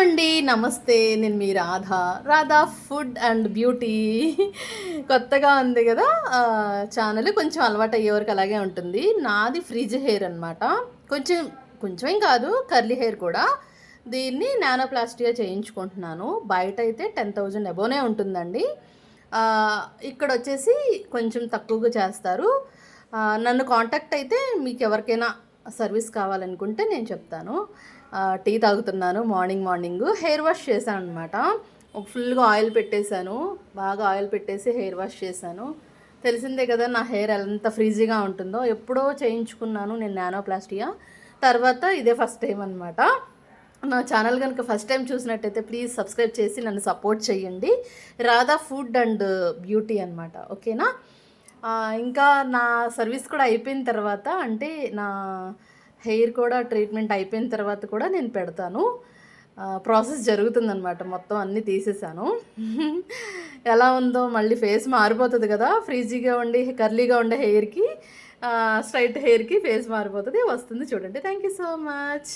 అండి. నమస్తే. నేను మీ రాధా ఫుడ్ అండ్ బ్యూటీ. కొత్తగా ఉంది గదా! ఛానల్ కొంచెం అలవాటయ్యేవరకు అలాగే ఉంటుంది. నాది ఫ్రిజ్ హెయిర్ అనమాట. కొంచెం కొంచెమేం కాదు, కర్లీ హెయిర్ కూడా. దీన్ని నానోప్లాస్టీయా చేయించుకుంటున్నాను. బయటైతే 10,000 అబోనే ఉంటుందండి. ఇక్కడొచ్చేసి కొంచెం తక్కువగా చేస్తారు. నన్ను కాంటాక్ట్ అయితే మీకెవరికైనా సర్వీస్ కావాలనుకుంటే నేను చెప్తాను. టీ తాగుతున్నాను మార్నింగు. హెయిర్ వాష్ చేశాననమాట. ఫుల్‌గా ఆయిల్ పెట్టేశాను. బాగా ఆయిల్ పెట్టేసి హెయిర్ వాష్ చేశాను. తెలిసిందే కదా నా హెయిర్ ఎంత ఫ్రీజీగా ఉంటుందో. ఎప్పుడో చేయించుకున్నాను నేను నానోప్లాస్టియా. తర్వాత ఇదే ఫస్ట్ టైం అనమాట. నా ఛానల్ గనుక ఫస్ట్ టైం చూసినట్టయితే ప్లీజ్ సబ్స్క్రైబ్ చేసి నన్ను సపోర్ట్ చేయండి. రాధా ఫుడ్ అండ్ బ్యూటీ అనమాట. ఓకేనా? ఇంకా నా సర్వీస్ కూడా అయిపోయిన తర్వాత, అంటే నా హెయిర్ కూడా ట్రీట్మెంట్ అయిపోయిన తర్వాత కూడా నేను పెడతాను. ప్రాసెస్ జరుగుతుందనమాట. మొత్తం అన్నీ తీసేసాను. ఎలా ఉందో మళ్ళీ ఫేస్ మారిపోతుంది కదా! ఫ్రీజీగా ఉండి కర్లీగా ఉండే హెయిర్‌కి, స్ట్రైట్ హెయిర్‌కి ఫేస్ మారిపోతుంది. వస్తుంది చూడండి. Thank you so much.